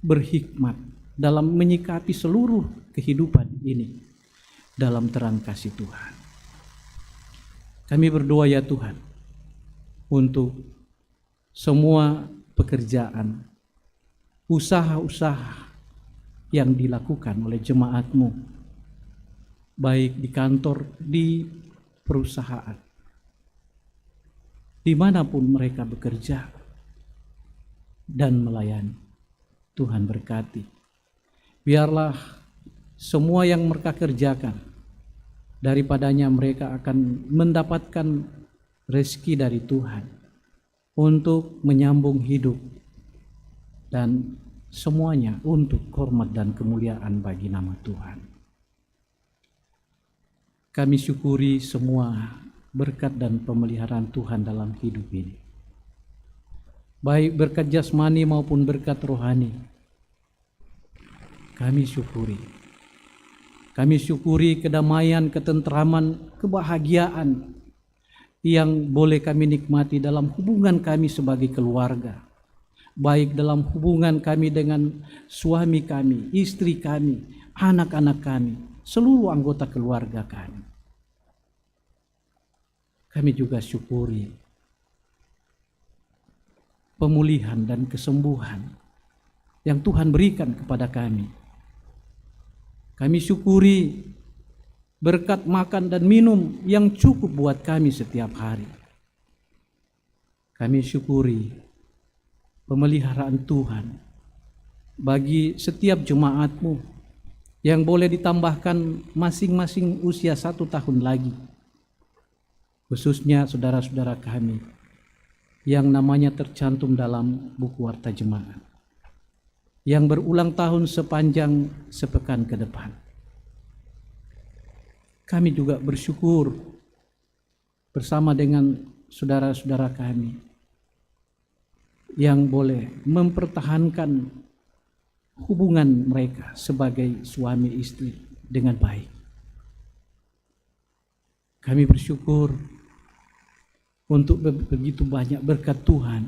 berhikmat dalam menyikapi seluruh kehidupan ini dalam terang kasih Tuhan. Kami berdoa ya Tuhan untuk semua pekerjaan, usaha-usaha yang dilakukan oleh jemaat-Mu, baik di kantor, di perusahaan, dimanapun mereka bekerja dan melayani. Tuhan berkati. Biarlah semua yang mereka kerjakan, daripadanya mereka akan mendapatkan rezeki dari Tuhan untuk menyambung hidup, dan semuanya untuk hormat dan kemuliaan bagi nama Tuhan. Kami syukuri semua berkat dan pemeliharaan Tuhan dalam hidup ini, baik berkat jasmani maupun berkat rohani. Kami syukuri. Kami syukuri kedamaian, ketentraman, kebahagiaan yang boleh kami nikmati dalam hubungan kami sebagai keluarga, baik dalam hubungan kami dengan suami kami, istri kami, anak-anak kami, seluruh anggota keluarga kami. Kami juga syukuri pemulihan dan kesembuhan yang Tuhan berikan kepada kami. Kami syukuri berkat makan dan minum yang cukup buat kami setiap hari. Kami syukuri pemeliharaan Tuhan bagi setiap jemaat-Mu yang boleh ditambahkan masing-masing usia 1 tahun lagi. Khususnya saudara-saudara kami yang namanya tercantum dalam buku Warta Jemaat, yang berulang tahun sepanjang sepekan ke depan. Kami juga bersyukur bersama dengan saudara-saudara kami yang boleh mempertahankan hubungan mereka sebagai suami istri dengan baik. Kami bersyukur untuk begitu banyak berkat Tuhan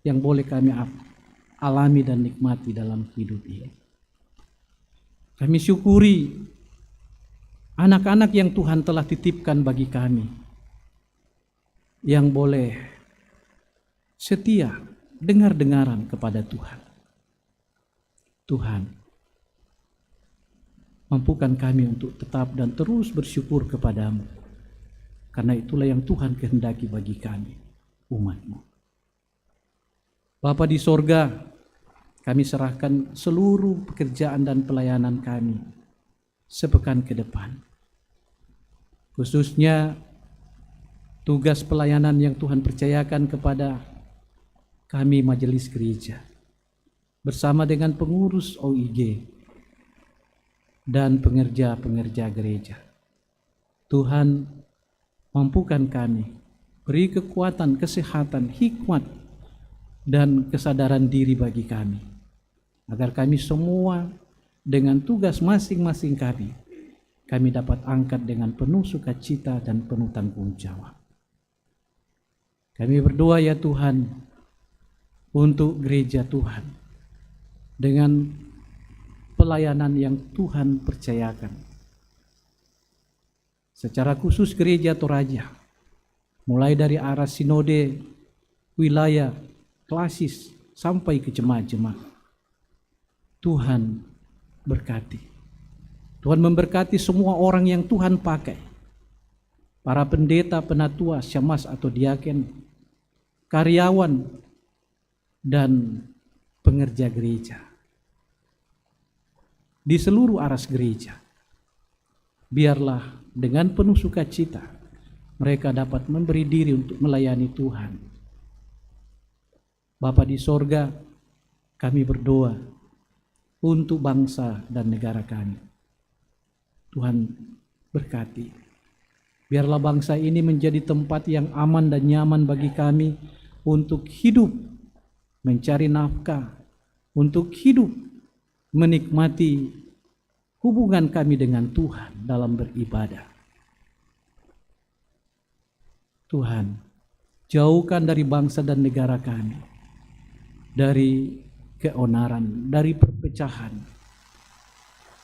yang boleh kami alami dan nikmati dalam hidup ini. Kami syukuri anak-anak yang Tuhan telah titipkan bagi kami, yang boleh setia dengar-dengaran kepada Tuhan. Tuhan, mampukan kami untuk tetap dan terus bersyukur kepada-Mu, karena itulah yang Tuhan kehendaki bagi kami, umat-Mu. Bapa di sorga, kami serahkan seluruh pekerjaan dan pelayanan kami sepekan ke depan. Khususnya tugas pelayanan yang Tuhan percayakan kepada kami majelis gereja, bersama dengan pengurus OIG dan pengerja-pengerja gereja. Tuhan, mampukan kami, beri kekuatan, kesehatan, hikmat, dan kesadaran diri bagi kami, agar kami semua dengan tugas masing-masing kami dapat angkat dengan penuh sukacita dan penuh tanggung jawab. Kami berdoa ya Tuhan untuk gereja Tuhan dengan pelayanan yang Tuhan percayakan. Secara khusus gereja Toraja, mulai dari arah sinode, wilayah, klasis, sampai ke jemaat-jemaat. Tuhan, berkati. Tuhan memberkati semua orang yang Tuhan pakai. Para pendeta, penatua, syemasi atau diaken, karyawan, dan pengerja gereja. Di seluruh aras gereja, biarlah dengan penuh sukacita mereka dapat memberi diri untuk melayani Tuhan. Bapa di sorga, kami berdoa untuk bangsa dan negara kami. Tuhan berkati. Biarlah bangsa ini menjadi tempat yang aman dan nyaman bagi kami untuk hidup, mencari nafkah, untuk hidup, menikmati hubungan kami dengan Tuhan dalam beribadah. Tuhan, jauhkan dari bangsa dan negara kami dari keonaran, dari perpecahan,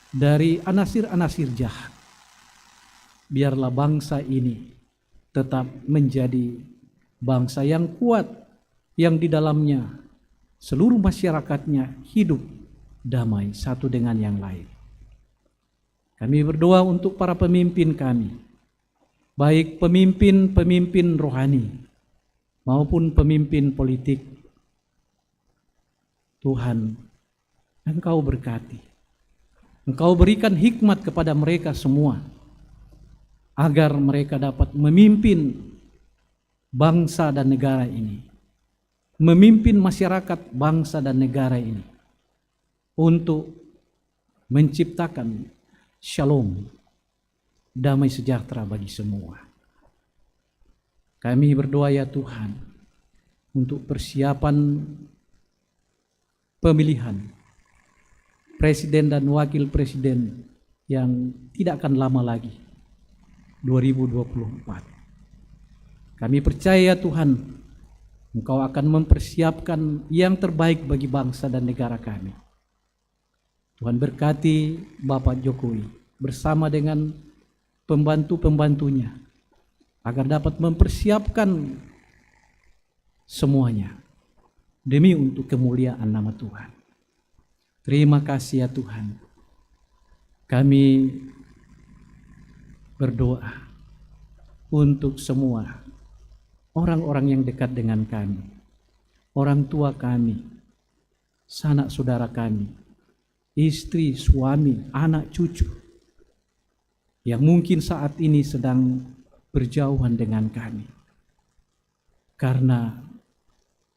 dari anasir-anasir jahat. Biarlah bangsa ini tetap menjadi bangsa yang kuat, yang di dalamnya seluruh masyarakatnya hidup damai satu dengan yang lain. Kami berdoa untuk para pemimpin kami, baik pemimpin rohani maupun pemimpin politik. Tuhan, Engkau berkati. Engkau berikan hikmat kepada mereka semua, agar mereka dapat memimpin bangsa dan negara ini, memimpin masyarakat bangsa dan negara ini, untuk menciptakan shalom, damai sejahtera bagi semua. Kami berdoa ya Tuhan, untuk persiapan pemilihan presiden dan wakil presiden yang tidak akan lama lagi, 2024. Kami percaya Tuhan, Engkau akan mempersiapkan yang terbaik bagi bangsa dan negara kami. Tuhan berkati Bapak Jokowi bersama dengan pembantu-pembantunya, agar dapat mempersiapkan semuanya demi untuk kemuliaan nama Tuhan. Terima kasih ya Tuhan. Kami berdoa untuk semua orang-orang yang dekat dengan kami, orang tua kami, sanak saudara kami, istri, suami, anak, cucu, yang mungkin saat ini sedang berjauhan dengan kami karena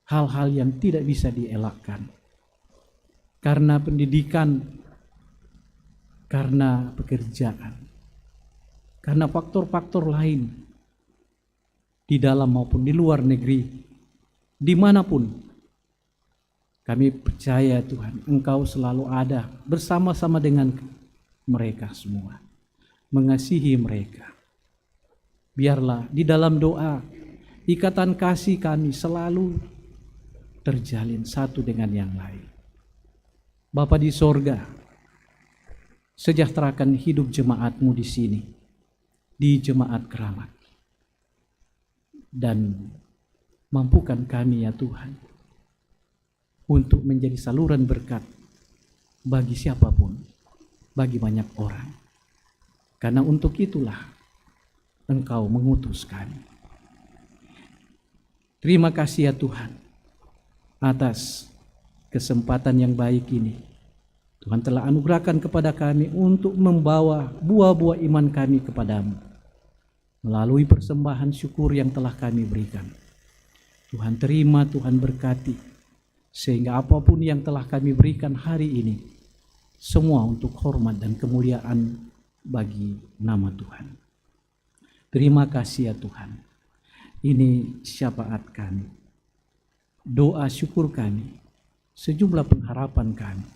hal-hal yang tidak bisa dielakkan, karena pendidikan, karena pekerjaan, karena faktor-faktor lain di dalam maupun di luar negeri, dimanapun. Kami percaya Tuhan, Engkau selalu ada bersama-sama dengan mereka semua, mengasihi mereka. Biarlah di dalam doa, ikatan kasih kami selalu terjalin satu dengan yang lain. Bapa di sorga, sejahterakan hidup jemaat-Mu di sini, di jemaat Keramat, dan mampukan kami ya Tuhan untuk menjadi saluran berkat bagi siapapun, bagi banyak orang, karena untuk itulah Engkau mengutus kami. Terima kasih ya Tuhan atas kesempatan yang baik ini. Tuhan telah anugerahkan kepada kami untuk membawa buah-buah iman kami kepadamu melalui persembahan syukur yang telah kami berikan. Tuhan terima, Tuhan berkati, sehingga apapun yang telah kami berikan hari ini, semua untuk hormat dan kemuliaan bagi nama Tuhan. Terima kasih ya Tuhan. Ini syafaat kami, doa syukur kami, sejumlah pengharapan kami.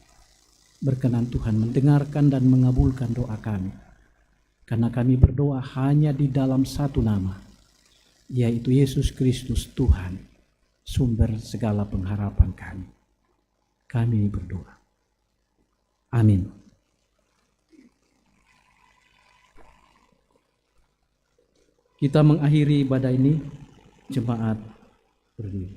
Berkenan Tuhan mendengarkan dan mengabulkan doa kami, karena kami berdoa hanya di dalam satu nama, yaitu Yesus Kristus Tuhan, sumber segala pengharapan kami. Kami berdoa. Amin. Kita mengakhiri ibadah ini, jemaat berdiri.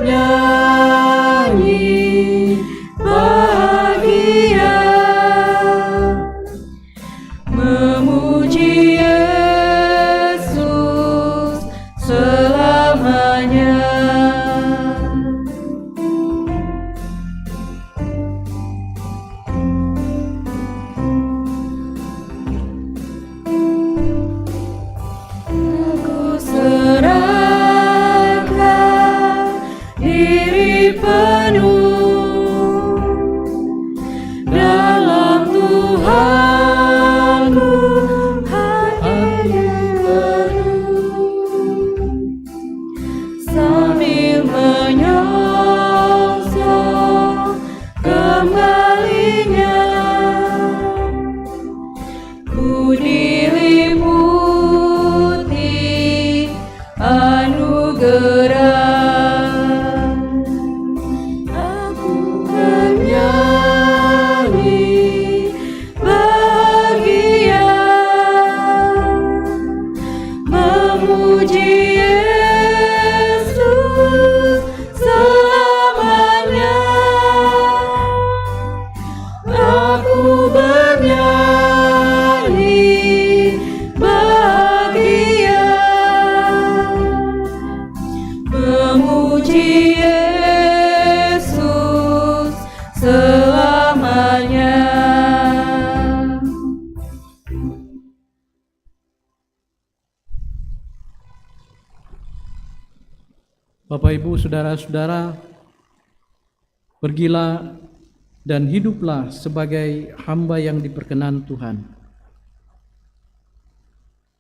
bernyanyi bahagia, memuji Yesus selamanya. Aku serahkan diri penuh dalam Tuhanku, hati penuh, sambil menyongsong kembalinya. Ku diliputi anugerah, aku bernyanyi bahagia, memuji Yesus selamanya. Aku bernyanyi bahagia, memuji Yesus selamanya. Bapak, Ibu, saudara-saudara, pergilah dan hiduplah sebagai hamba yang diperkenan Tuhan.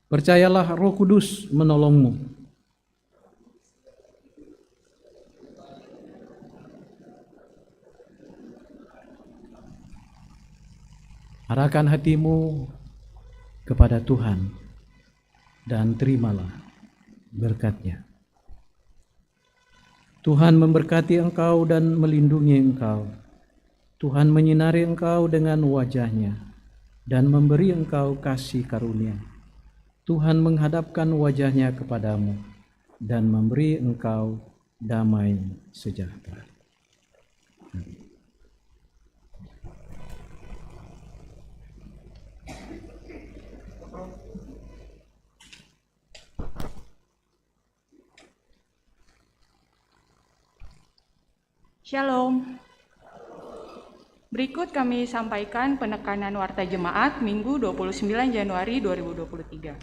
Percayalah Roh Kudus menolongmu. Arahkan hatimu kepada Tuhan dan terimalah berkat-Nya. Tuhan memberkati engkau dan melindungi engkau. Tuhan menyinari engkau dengan wajah-Nya dan memberi engkau kasih karunia. Tuhan menghadapkan wajah-Nya kepadamu dan memberi engkau damai sejahtera. Shalom. Berikut kami sampaikan penekanan Warta Jemaat Minggu 29 Januari 2023.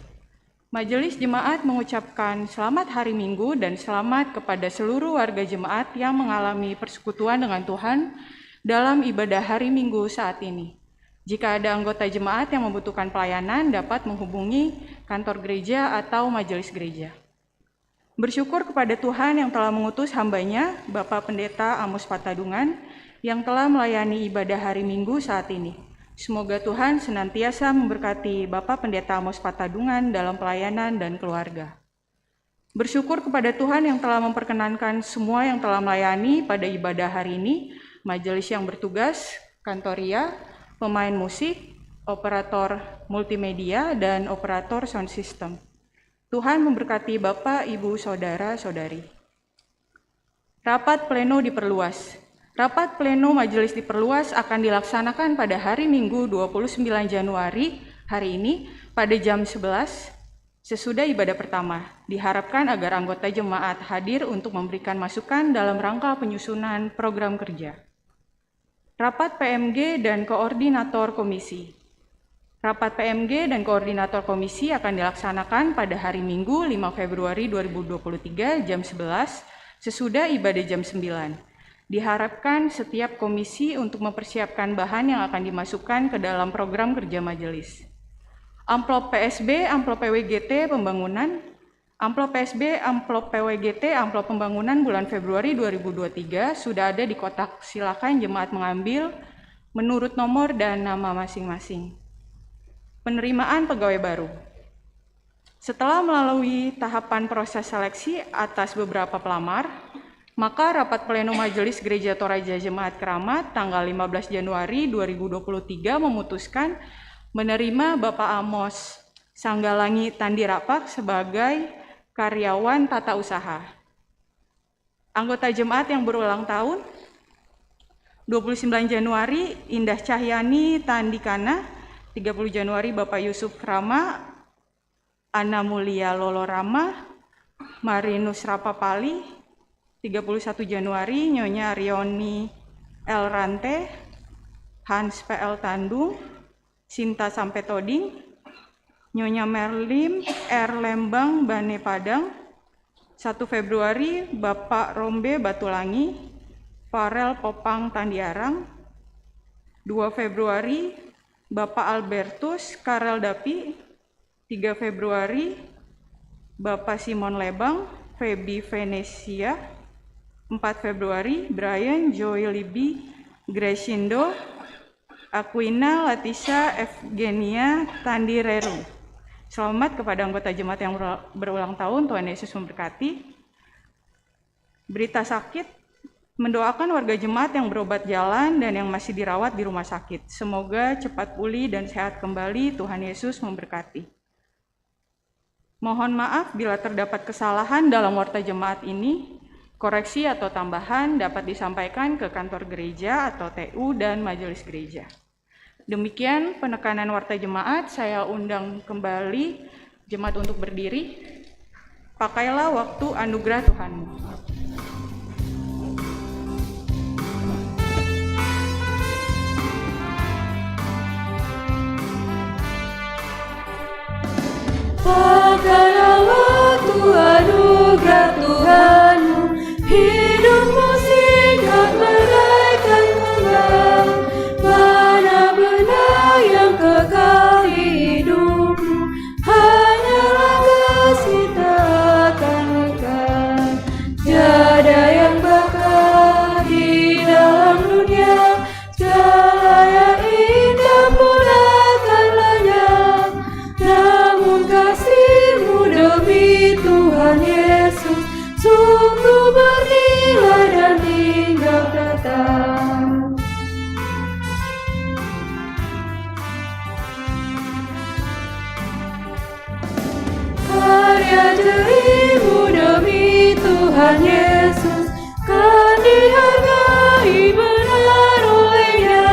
Majelis Jemaat mengucapkan selamat hari Minggu dan selamat kepada seluruh warga jemaat yang mengalami persekutuan dengan Tuhan dalam ibadah hari Minggu saat ini. Jika ada anggota jemaat yang membutuhkan pelayanan, dapat menghubungi kantor gereja atau majelis gereja. Bersyukur kepada Tuhan yang telah mengutus hamba-Nya, Bapak Pendeta Amos Patadungan, yang telah melayani ibadah hari Minggu saat ini. Semoga Tuhan senantiasa memberkati Bapak Pendeta Amos Patadungan dalam pelayanan dan keluarga. Bersyukur kepada Tuhan yang telah memperkenankan semua yang telah melayani pada ibadah hari ini, majelis yang bertugas, kantoria, pemain musik, operator multimedia, dan operator sound system. Tuhan memberkati Bapak, Ibu, Saudara, Saudari. Rapat pleno diperluas. Rapat pleno majelis diperluas akan dilaksanakan pada hari Minggu 29 Januari hari ini pada jam 11 sesudah ibadah pertama. Diharapkan agar anggota jemaat hadir untuk memberikan masukan dalam rangka penyusunan program kerja. Rapat PMG dan Koordinator Komisi. Rapat PMG dan Koordinator Komisi akan dilaksanakan pada hari Minggu 5 Februari 2023 jam 11 sesudah ibadah jam 9. Diharapkan setiap komisi untuk mempersiapkan bahan yang akan dimasukkan ke dalam program kerja majelis. Amplop PSB, amplop PWGT pembangunan, amplop PSB, amplop PWGT, amplop pembangunan bulan Februari 2023 sudah ada di kotak. Silakan jemaat mengambil menurut nomor dan nama masing-masing. Penerimaan pegawai baru. Setelah melalui tahapan proses seleksi atas beberapa pelamar, maka rapat pleno Majelis Gereja Toraja Jemaat Keramat tanggal 15 Januari 2023 memutuskan menerima Bapak Amos Sanggalangi Tandirapak sebagai karyawan tata usaha. Anggota jemaat yang berulang tahun, 29 Januari Indah Cahyani Tandikana, 30 Januari Bapak Yusuf Rama, Ana Mulia Lolo Rama, Marinus Rapapali, 31 Januari Nyonya Rioni L. Rante, Hans P.L. Tandung, Sinta Sampai Toding, Nyonya Merlim R. Lembang Bane Padang, 1 Februari Bapak Rombe Batulangi, Farel Popang Tandiarang, 2 Februari Bapak Albertus Karel Dapi, 3 Februari Bapak Simon Lebang, Feby Venesia, 4 Februari Brian Joy Libi Gresindo, Aquina Latisha Evgenia Tandireru. Selamat kepada anggota jemaat yang berulang tahun, Tuhan Yesus memberkati. Berita sakit, mendoakan warga jemaat yang berobat jalan dan yang masih dirawat di rumah sakit. Semoga cepat pulih dan sehat kembali, Tuhan Yesus memberkati. Mohon maaf bila terdapat kesalahan dalam warta jemaat ini. Koreksi atau tambahan dapat disampaikan ke kantor gereja atau TU dan majelis gereja. Demikian penekanan warta jemaat. Saya undang kembali jemaat untuk berdiri. Pakailah waktu anugerah Tuhanmu. Pakailah waktu anugerah Tuhanmu, hidupmu singkat bagaikan kembang. Mana benar yang kekal hidupmu, hanyalah kasih tak akan lekang. Tiada yang bakal di dalam dunia, cahaya indah pun akan lenyap. Namun kasih-Mu demi Tuhan Yesus sungguh bernilai dan tinggal tetap. Karya jeri-Mu demi Tuhan Yesus kan dihargai benar oleh-Nya.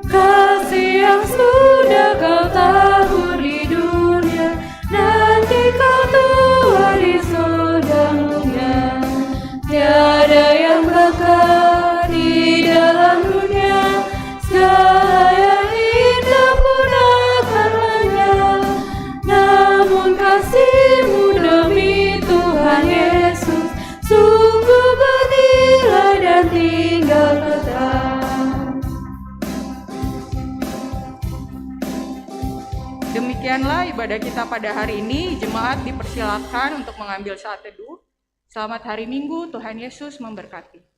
Kasih yang sudah Kau tabur di dunia, nanti Kau tuai di surga mulia. Tiada yang bakal di dalam dunia, cahaya indah pun akan lenyap. Namun kasih-Mu demi Tuhan Yesus sungguh bernilai dan tinggal tetap. Demikianlah ibadah kita pada hari ini. Jemaat dipersilakan untuk mengambil saat teduh. Selamat hari Minggu, Tuhan Yesus memberkati.